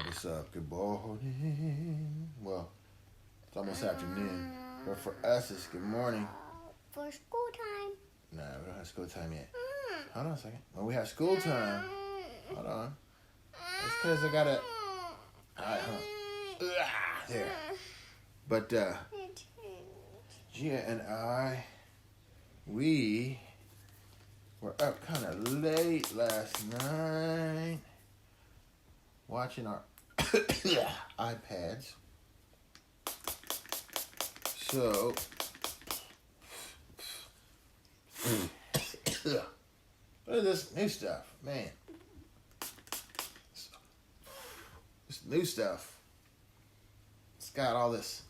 What's up? Good morning. Well, it's almost afternoon, but for us, it's good morning. For school time. No, we don't have school time yet. Hold on a second. When we have school time, hold on. It's because I gotta. Alright, hold on. There. But Gia and I, we were up kind of late last night watching our iPads. So, look at this new stuff, man. This new stuff. It's got all this.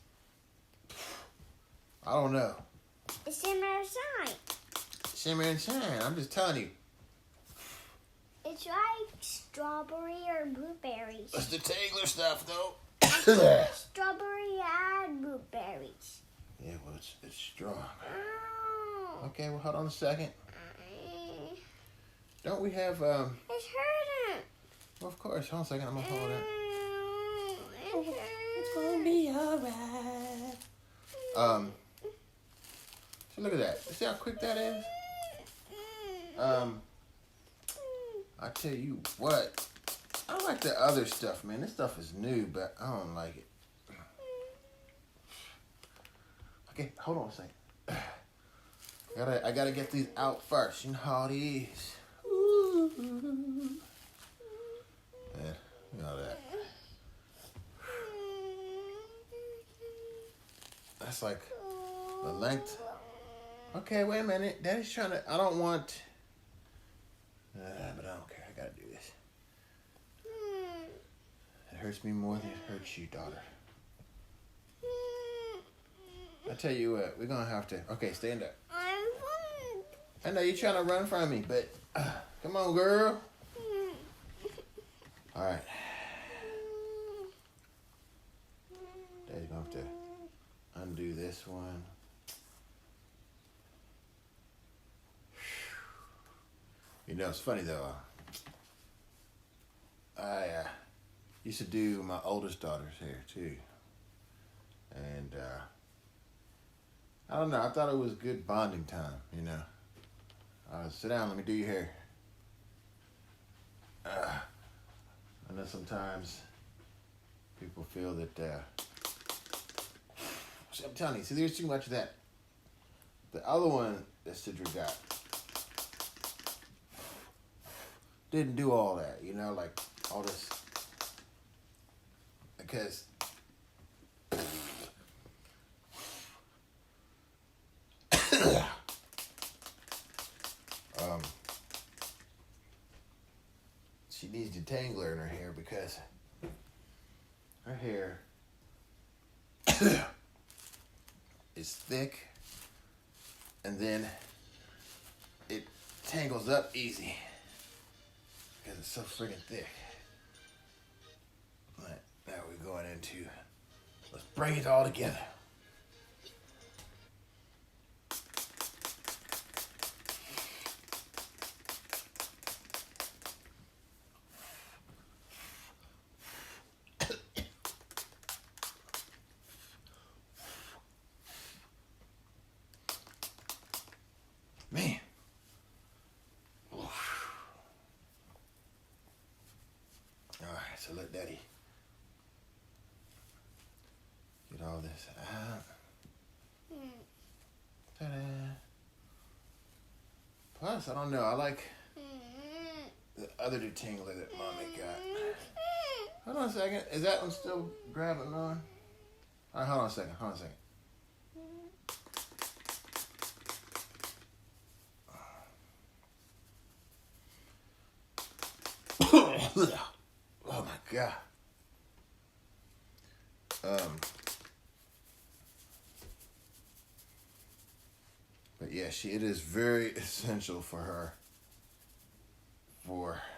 I don't know. It's shimmer and shine. Shimmer and shine. I'm just telling you. It's like strawberry or blueberries. It's the Tangler stuff, though. Strawberry and blueberries. Yeah, well, it's strong. Oh. Okay, well, hold on a second. Don't we have, It's hurting. Well, of course. Hold on a second. I'm going to hold it. It's gonna be alright. So look at that. You see how quick that is? I tell you what. I like the other stuff, man. This stuff is new, but I don't like it. Okay, hold on a second. I gotta get these out first. You know how it is. Ooh. Yeah, you know that. That's like the length. Okay, wait a minute. Daddy's trying to. I don't want. But I don't care. I gotta do this. It hurts me more than it hurts you, daughter. I tell you what, we're gonna have to. Okay, stand up. I know you're trying to run from me, but come on, girl. All right. Daddy's gonna have to undo this one. You know, it's funny though. I used to do my oldest daughter's hair too, and I don't know. I thought it was good bonding time. You know, sit down. Let me do your hair. I know sometimes people feel that. See, I'm telling you. See, there's too much of that. The other one that Sidra got didn't do all that, you know, like all this, because she needs detangler in her hair because her hair is thick and then it tangles up easy. Because it's so friggin' thick. Right, now we're going into, let's bring it all together. Man. Alright, so let Daddy get all this out. Ta-da. Plus, I don't know, I like the other detangler that Mommy got. Hold on a second. Is that one still grabbing on? Alright, hold on a second. Oh my God. But yeah, it is very essential for her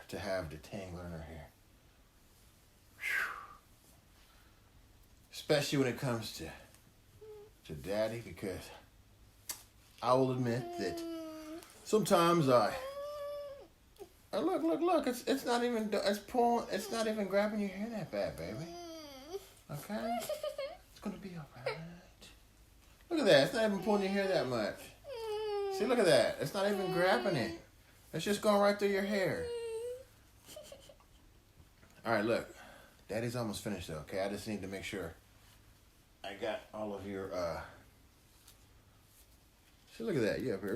to have detangler in her hair. Whew. Especially when it comes to Daddy, because I will admit that sometimes I Oh, look. It's not even. It's pulling. It's not even grabbing your hair that bad, baby. Okay. It's gonna be alright. Look at that. It's not even pulling your hair that much. See, look at that. It's not even grabbing it. It's just going right through your hair. All right, look. Daddy's almost finished though. Okay, I just need to make sure I got all of your. See, look at that. You up here.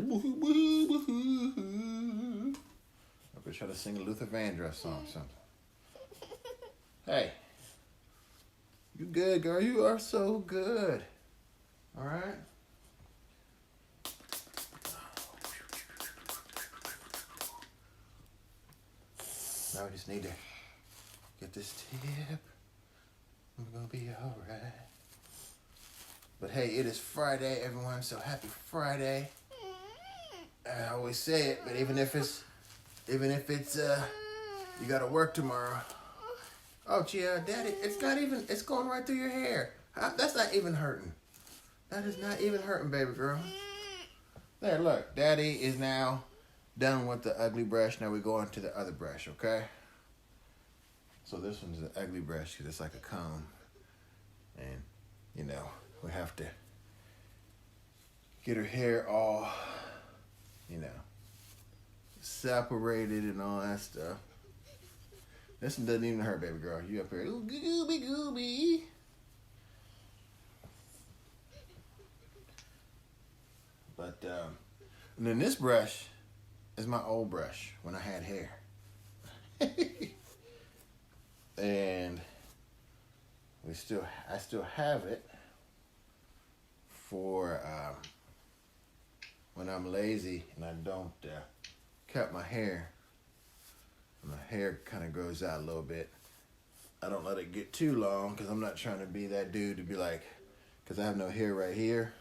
Up here trying to sing a Luther Vandross song or something. Hey. You good, girl. You are so good. All right. Now we just need to get this tip. We're gonna be all right. But hey, it is Friday, everyone. So happy Friday. I always say it, but even if it's you gotta work tomorrow. Oh, yeah, Daddy, it's going right through your hair. That's not even hurting. That is not even hurting, baby girl. There, look, Daddy is now done with the ugly brush. Now we go on to the other brush, okay? So this one's the ugly brush because it's like a comb. And, you know, we have to get her hair all, you know, separated and all that stuff. This one doesn't even hurt, baby girl. You up here, ooh, gooby. But, and then this brush is my old brush when I had hair. And I still have it for when I'm lazy and I don't cut my hair. My hair kind of grows out a little bit. I don't let it get too long because I'm not trying to be that dude to be like, because I have no hair right here.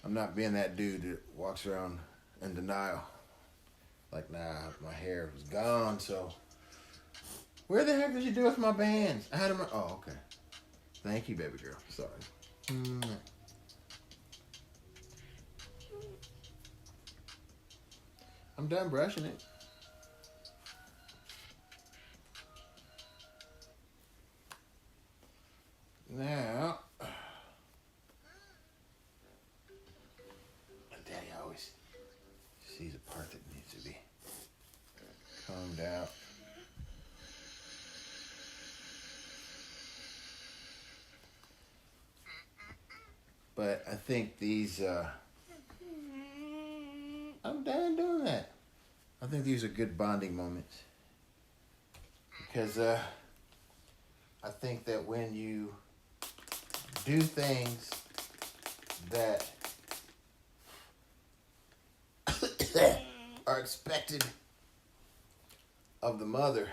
I'm not being that dude that walks around in denial. Like, nah, my hair was gone, so. Where the heck did you do with my bands? I had them. Oh, okay. Thank you, baby girl. Sorry. I'm done brushing it. Now, Daddy always sees a part that needs to be combed out. But I think these, I'm done doing that. I think these are good bonding moments. Because I think that when you do things that are expected of the mother,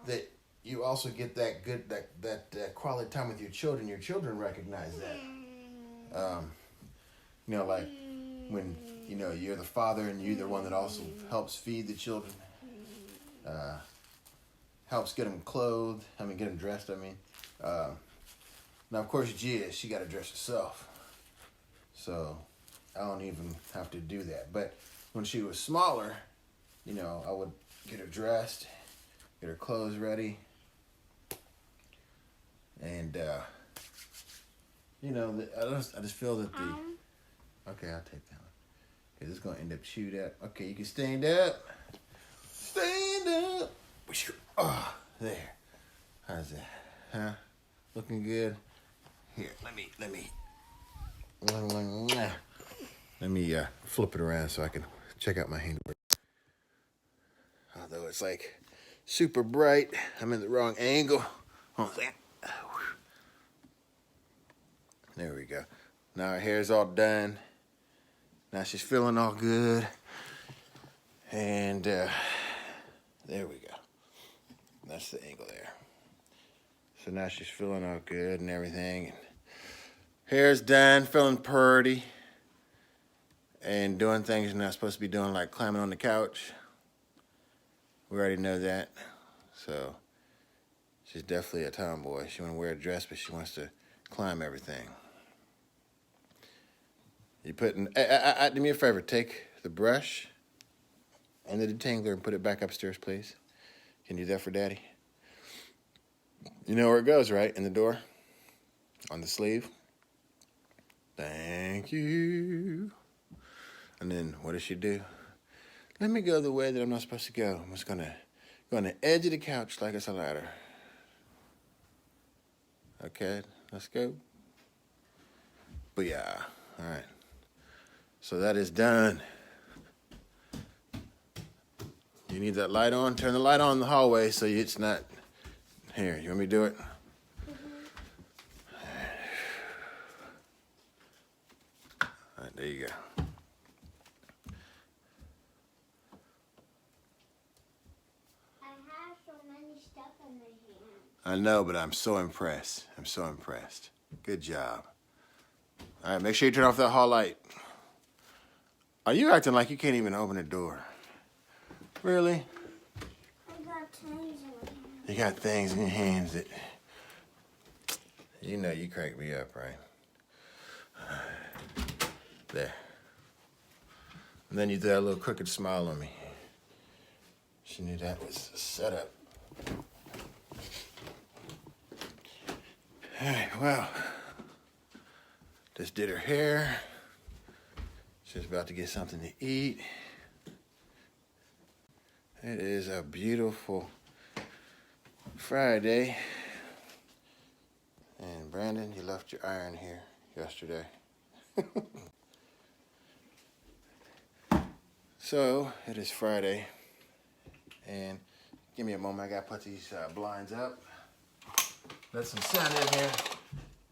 that you also get that good that quality time with your children. Your children recognize that. You know, like when you're the father and you're the one that also helps feed the children, helps get them clothed. Get them dressed. Now, of course, she got to dress herself. So I don't even have to do that. But when she was smaller, I would get her dressed, get her clothes ready. And, I just feel that okay, I'll take that one. Because it's going to end up chewed up. Okay, you can stand up. Stand up. Oh, there. How's that? Huh? Looking good? Here, let me flip it around so I can check out my handiwork. Although it's like super bright, I'm in the wrong angle. Hold on a second. There we go. Now her hair's all done. Now she's feeling all good. And there we go. That's the angle there. So now she's feeling all good and everything. Hair's done, feeling purty. And doing things you're not supposed to be doing, like climbing on the couch. We already know that. So she's definitely a tomboy. She wants to wear a dress, but she wants to climb everything. You do me a favor, take the brush and the detangler and put it back upstairs, please? Can you do that for Daddy? You know where it goes, right? In the door? On the sleeve? Thank you. And then what does she do? Let me go the way that I'm not supposed to go. I'm just gonna go on the edge of the couch like it's a ladder. Okay, let's go. Booyah. All right. So that is done. You need that light on? Turn the light on in the hallway so it's not... Here, you want me to do it? All right, there you go. I have so many stuff in my hand. I know, but I'm so impressed. I'm so impressed. Good job. All right, make sure you turn off that hall light. Are you acting like you can't even open the door? Really? I got things in my hand. You got things in your hands that... You know you crack me up, right? There. And then you do that little crooked smile on me. She knew that was a setup. All right, well, just did her hair. She's about to get something to eat. It is a beautiful Friday. And Brandon, you left your iron here yesterday. So, it is Friday. And give me a moment, I gotta put these blinds up. Let some sun in here.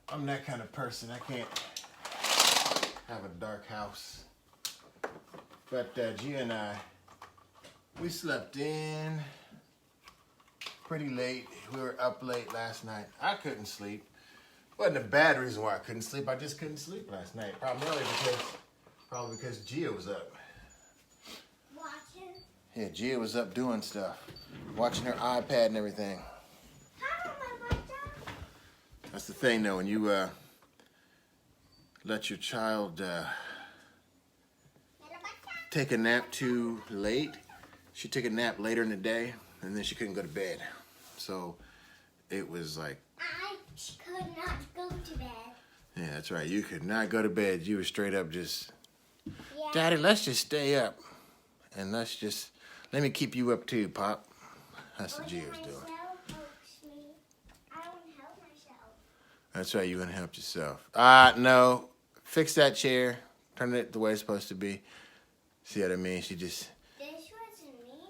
I'm that kind of person. I can't have a dark house. But Gia and I, we slept in pretty late. We were up late last night. I couldn't sleep. Wasn't a bad reason why I couldn't sleep. I just couldn't sleep last night. Probably because Gia was up. Watching? Yeah, Gia was up doing stuff. Watching her iPad and everything. How am I watching? That's the thing, though. When you let your child take a nap too late, she took a nap later in the day, and then she couldn't go to bed. So it was like... I could not go to bed. Yeah, that's right. You could not go to bed. You were straight up just... Yeah. Daddy, let's just stay up. And let me keep you up too, Pop. That's what Gia was doing. Helps me. I don't help myself. That's right, you're gonna help yourself. No. Fix that chair. Turn it the way it's supposed to be. See what I mean? She just... This wasn't me.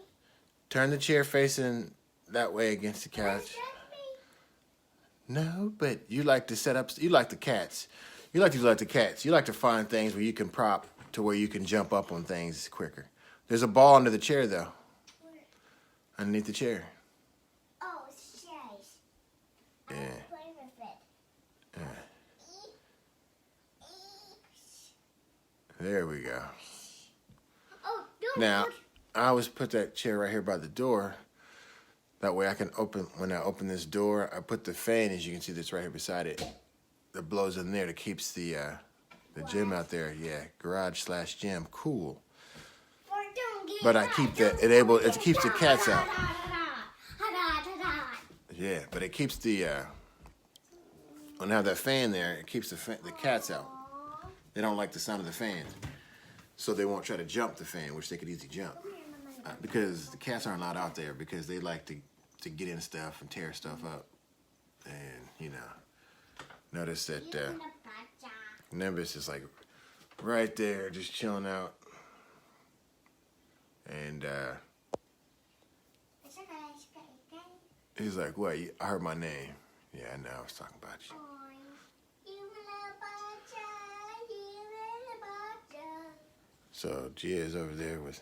Turn the chair facing that way against the couch. Was that me? No, but you like to set up... You like the cats. You like the cats. You like to find things where you can prop to where you can jump up on things quicker. There's a ball under the chair, though. Where? Underneath the chair. Oh, it says. Yeah. I will play with it. Yeah. There we go. Oh, don't. Now, I always put that chair right here by the door. That way I can open, when I open this door, I put the fan, as you can see, that's right here beside it, that blows in there that keeps the gym out there. Yeah, garage/gym. Cool. But I keep that, it keeps the cats out. Yeah, but it keeps the, when I have that fan there, it keeps the cats out. They don't like the sound of the fan. So they won't try to jump the fan, which they could easily jump. Because the cats aren't allowed out there because they like to get in stuff and tear stuff up. And, you know, notice that Nimbus is like right there just chilling out. And he's like, what? I heard my name. Yeah, I know. I was talking about you. So Gia's over there with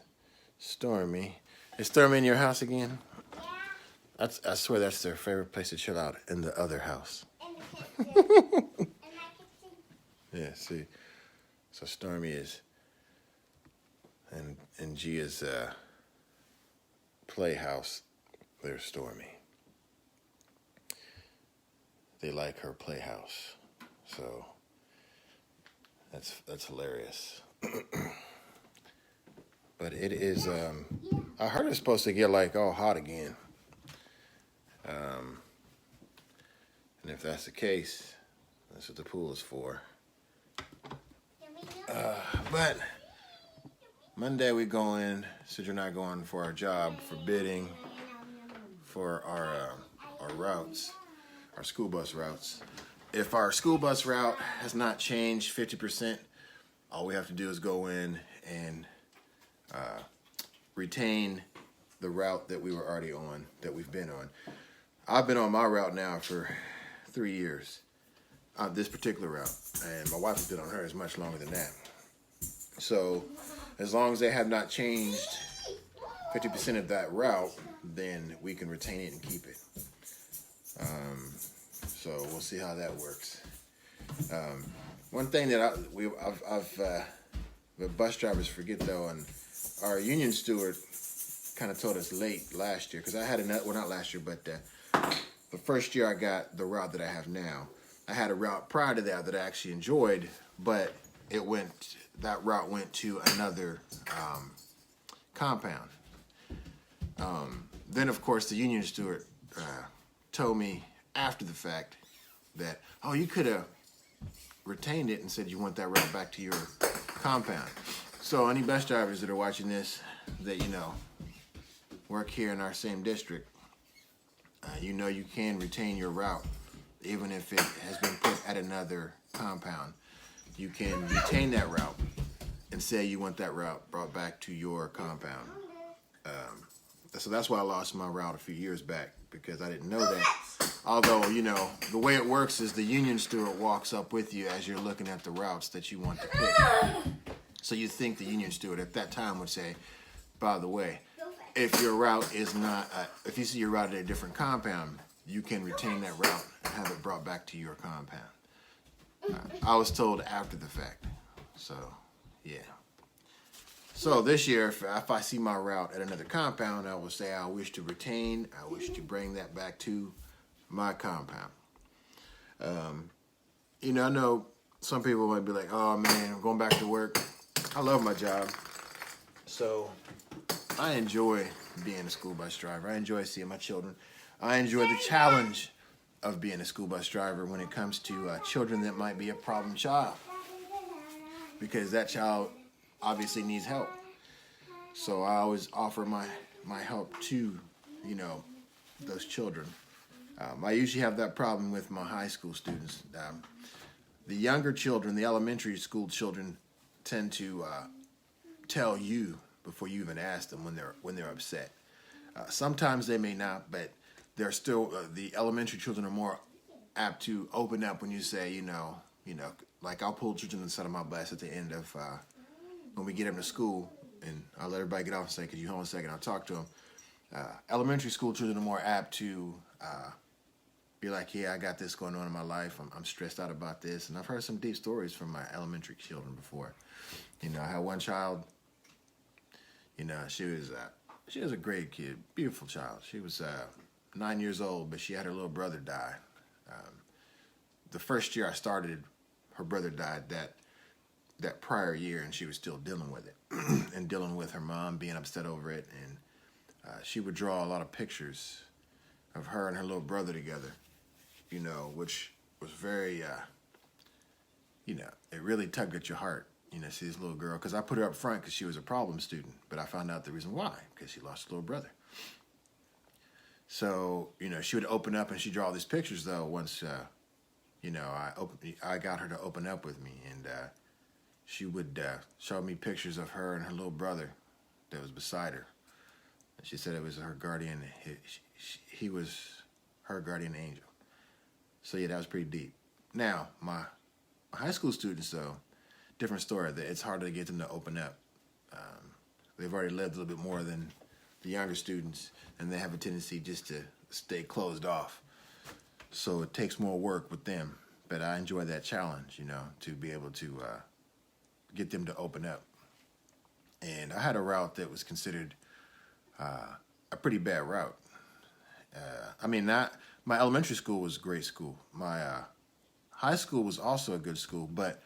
Stormy. Is Stormy in your house again? Yeah. I swear that's their favorite place to chill out, in the other house. In the kitchen. In my kitchen. Yeah, see. So Stormy is in Gia's playhouse. There's Stormy. They like her playhouse. So that's hilarious. But it is. I heard it's supposed to get like all hot again. Um, and if that's the case, that's what the pool is for. But Monday we go in. Sidra and I go in for our job for bidding for our routes, our school bus routes. If our school bus route has not changed 50%, all we have to do is go in and retain the route that we were already on, that we've been on. I've been on my route now for 3 years, this particular route, and my wife has been on hers much longer than that. So as long as they have not changed 50% of that route, then we can retain it and keep it. So we'll see how that works. One thing that the bus drivers forget though, and our union steward kind of told us late last year, because I had another, well, not last year, but the first year I got the route that I have now. I had a route prior to that I actually enjoyed, but that route went to another compound. Then of course the union steward told me after the fact that, oh, you could have retained it and said you want that route back to your compound. So any bus drivers that are watching this that work here in our same district, you can retain your route even if it has been put at another compound. You can retain that route and say you want that route brought back to your compound. So that's why I lost my route a few years back, because I didn't know that. Although, the way it works is the union steward walks up with you as you're looking at the routes that you want to pick. So you think the union steward at that time would say, by the way, if your route is not, if you see your route at a different compound, you can retain that route and have it brought back to your compound. I was told after the fact. So, yeah. So this year, if I see my route at another compound, I will say I wish to retain, I wish to bring that back to my compound. I know some people might be like, oh man, I'm going back to work. I love my job. So I enjoy being a school bus driver. I enjoy seeing my children. I enjoy the challenge of being a school bus driver when it comes to children that might be a problem child, because that child obviously needs help. So I always offer my help to, those children. I usually have that problem with my high school students. The younger children, the elementary school children, tend to tell you before you even ask them when they're upset. Sometimes they may not, but they're still the elementary children are more apt to open up when you say, like I'll pull children inside of my bus at the end of when we get them to school, and I'll let everybody get off and say, could you hold on a second, I'll talk to them. Elementary school children are more apt to be like, yeah, I got this going on in my life. I'm stressed out about this. And I've heard some deep stories from my elementary children before. I had one child, she was a great kid, beautiful child. She was 9 years old, but she had her little brother die. The first year I started, her brother died that prior year, and she was still dealing with it and dealing with her mom being upset over it. And she would draw a lot of pictures of her and her little brother together, which was very, it really tugged at your heart, see this little girl. Because I put her up front because she was a problem student, but I found out the reason why, because she lost a little brother. So, she would open up and she'd draw all these pictures, though, once, I got her to open up with me. And she would show me pictures of her and her little brother that was beside her. And she said it was her guardian. He was her guardian angel. So, yeah, that was pretty deep. Now, my high school students, though, different story. It's harder to get them to open up. They've already lived a little bit more than the younger students, and they have a tendency just to stay closed off. So it takes more work with them. But I enjoy that challenge, to be able to get them to open up. And I had a route that was considered a pretty bad route. My elementary school was a great school. My high school was also a good school, but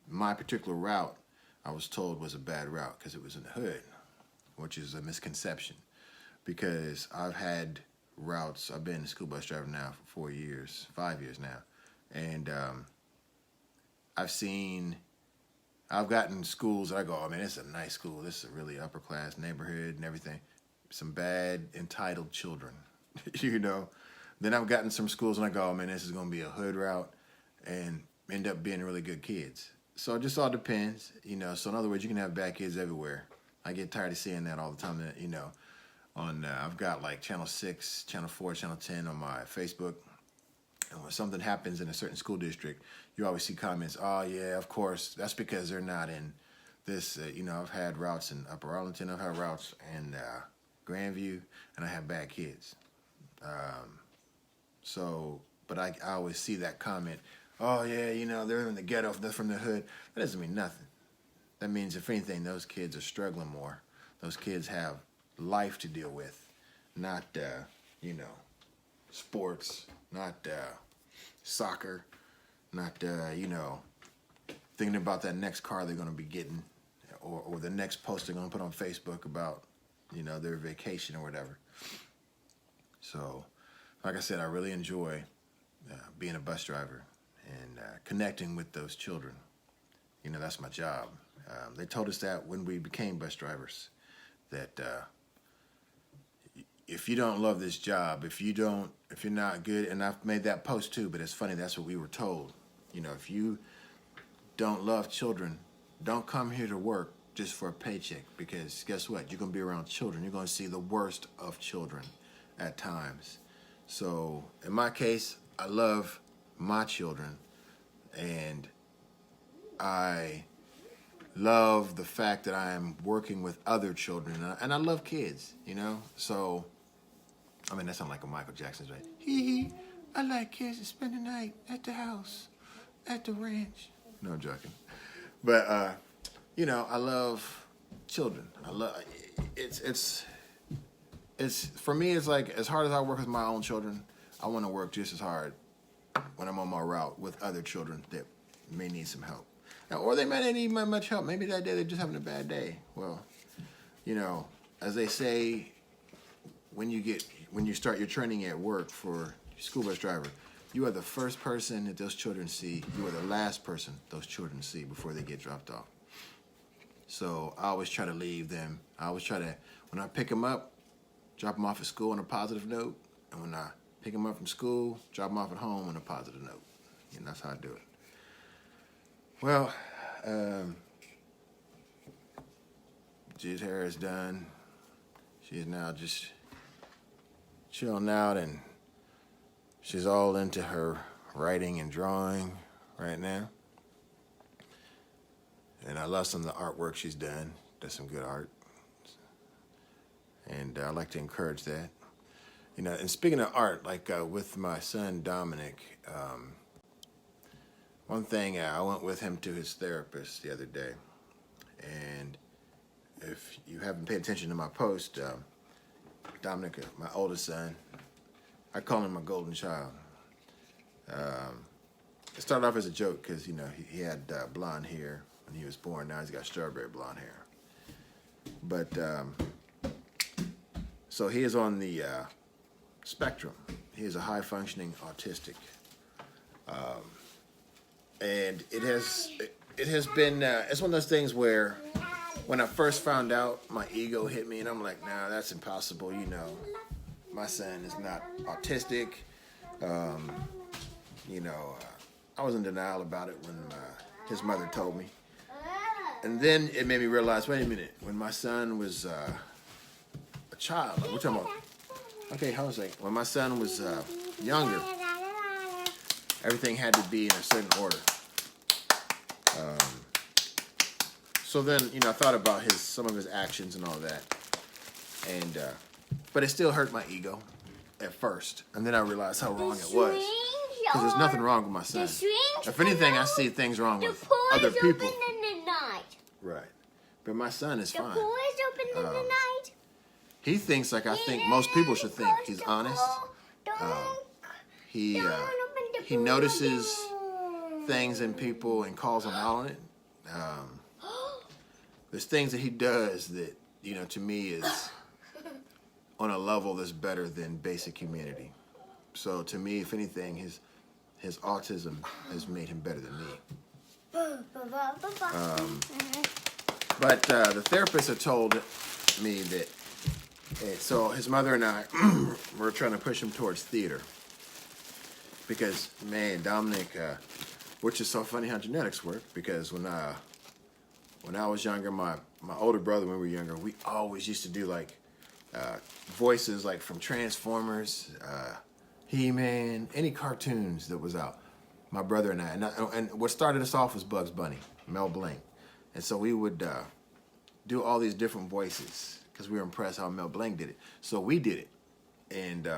my particular route, I was told, was a bad route because it was in the hood. which is a misconception, because I've had routes. I've been a school bus driver now for 4 years, 5 years now, and I've gotten schools that I go, oh man, this is a nice school. This is a really upper class neighborhood and everything. Some bad entitled children, you know. Then I've gotten some schools and I go, oh man, this is going to be a hood route, and end up being really good kids. So it just all depends, you know. So in other words, you can have bad kids everywhere. I get tired of seeing that all the time. That, you know, on I've got like Channel 6, Channel 4, Channel 10 on my Facebook. And when something happens in a certain school district, you always see comments, oh yeah, of course, that's because they're not in this. You know, I've had routes in Upper Arlington, I've had routes in Grandview, and I have bad kids. But I always see that comment, oh yeah, you know, they're in the ghetto, they're from the hood. That doesn't mean nothing. That means, if anything, those kids are struggling more. Those kids have life to deal with, not, you know, sports, not soccer, not, you know, thinking about that next car they're going to be getting, or the next post they're going to put on Facebook about, you know, their vacation or whatever. So, like I said, I really enjoy being a bus driver and connecting with those children. You know, that's my job. They told us that when we became bus drivers, that if you don't love this job, if you're not good, and I've made that post too, but it's funny, that's what we were told. You know, if you don't love children, don't come here to work just for a paycheck, because guess what? You're going to be around children. You're going to see the worst of children at times. So in my case, I love my children, and I love the fact that I am working with other children, and I love kids, you know? So, I mean, that sounds like a Michael Jackson's, right? Hee, I like kids to spend the night at the house, at the ranch. No, I'm joking. But, you know, I love children. It's for me, it's like, as hard as I work with my own children, I want to work just as hard when I'm on my route with other children that may need some help. Now, or they might not need much help. Maybe that day they're just having a bad day. Well, you know, as they say, when you start your training at work for school bus driver, you are the first person that those children see. You are the last person those children see before they get dropped off. So I always try to leave them. I always try to, when I pick them up, drop them off at school on a positive note, and when I pick them up from school, drop them off at home on a positive note. And that's how I do it. Well, G's hair is done. She is now just chilling out, and she's all into her writing and drawing right now. And I love some of the artwork she's done. Does some good art. And I like to encourage that. You know, and speaking of art, like with my son Dominic, one thing, I went with him to his therapist the other day, and if you haven't paid attention to my post, Dominic, my oldest son, I call him my golden child. It started off as a joke because, you know, he had blonde hair when he was born. Now he's got strawberry blonde hair. But, so he is on the spectrum. He is a high-functioning autistic. And it has been, it's one of those things where when I first found out, my ego hit me, and I'm like, nah, that's impossible. You know, my son is not autistic. You know, I was in denial about it when his mother told me. And then it made me realize, wait a minute, when my son was a child, like, we're talking about, okay, hold on a second. When my son was younger, everything had to be in a certain order. So then, you know, I thought about some of his actions and all that, and but it still hurt my ego at first, and then I realized how wrong it was. Because there's nothing wrong with my son. If anything, I see things wrong with other people. Open in the night. Right, but my son is fine. The pool is open in the night. He thinks like I think most people should think. He's honest. He notices things in people and calls them out on it. There's things that he does that, to me is on a level that's better than basic humanity. So to me, if anything, his autism has made him better than me. But the therapist had told me that, so his mother and I were trying to push him towards theater. Because, man, Dominic, which is so funny how genetics work, because when I was younger, my older brother, when we were younger, we always used to do like voices like from Transformers, He-Man, any cartoons that was out. My brother and I, and what started us off was Bugs Bunny, Mel Blanc. And so we would do all these different voices because we were impressed how Mel Blanc did it. So we did it. And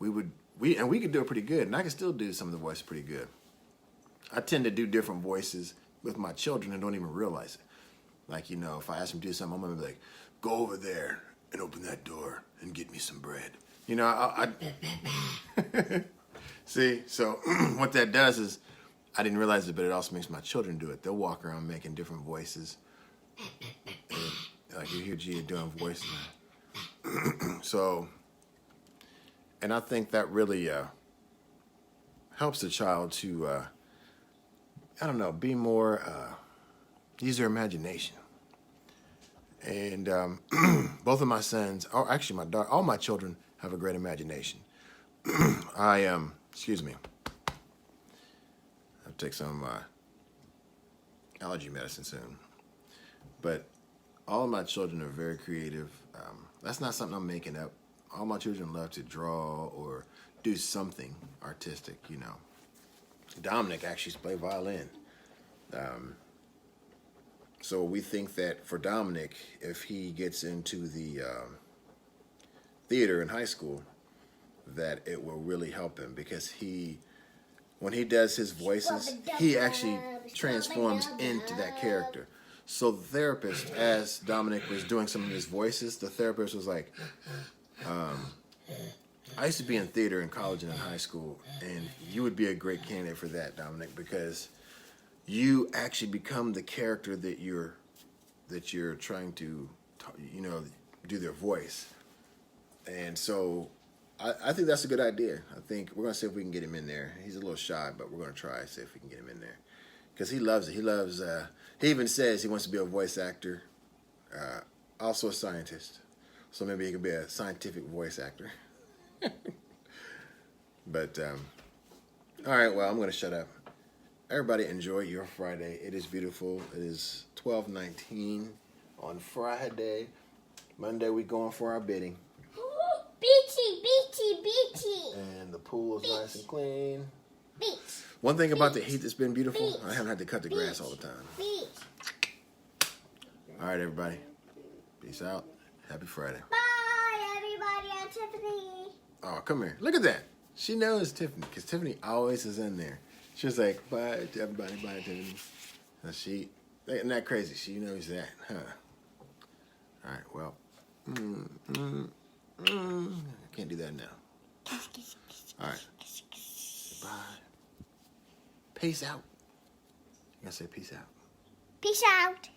we could do it pretty good, and I can still do some of the voices pretty good. I tend to do different voices with my children and don't even realize it. Like, if I ask them to do something, I'm going to be like, go over there and open that door and get me some bread. See, so what that does is, I didn't realize it, but it also makes my children do it. They'll walk around making different voices. And, like you hear Gia doing voices. So, and I think that really helps the child to, be more, use their imagination. And both of my sons, or actually my daughter, all my children have a great imagination. Excuse me. I'll take some of my allergy medicine soon. But all of my children are very creative. That's not something I'm making up. All my children love to draw or do something artistic, Dominic actually plays violin. So we think that for Dominic, if he gets into the theater in high school, that it will really help him because when he does his voices, he actually transforms into that character. So the therapist, as Dominic was doing some of his voices, the therapist was like, I used to be in theater in college and in high school, and you would be a great candidate for that, Dominic, because you actually become the character that you're trying to, do their voice. And so I think that's a good idea. I think we're going to see if we can get him in there. He's a little shy, but we're going to try, see if we can get him in there. Because he loves it. He even says he wants to be a voice actor, also a scientist. So maybe he could be a scientific voice actor. But, all right, well, I'm going to shut up. Everybody enjoy your Friday. It is beautiful. It is 12:19 on Friday. Monday, we going for our bidding. Beachy, beachy, beachy. And the pool is nice and clean. Beach. One thing about the heat that's been beautiful, I haven't had to cut the grass all the time. Beach. All right, everybody. Peace out. Happy Friday. Bye, everybody. I'm Tiffany. Oh, come here. Look at that. She knows Tiffany because Tiffany always is in there. She was like, bye to everybody. Bye, Tiffany. And isn't that crazy? She knows that, huh? All right, well. I can't do that now. All right. Bye. Peace out. You gotta say peace out. Peace out.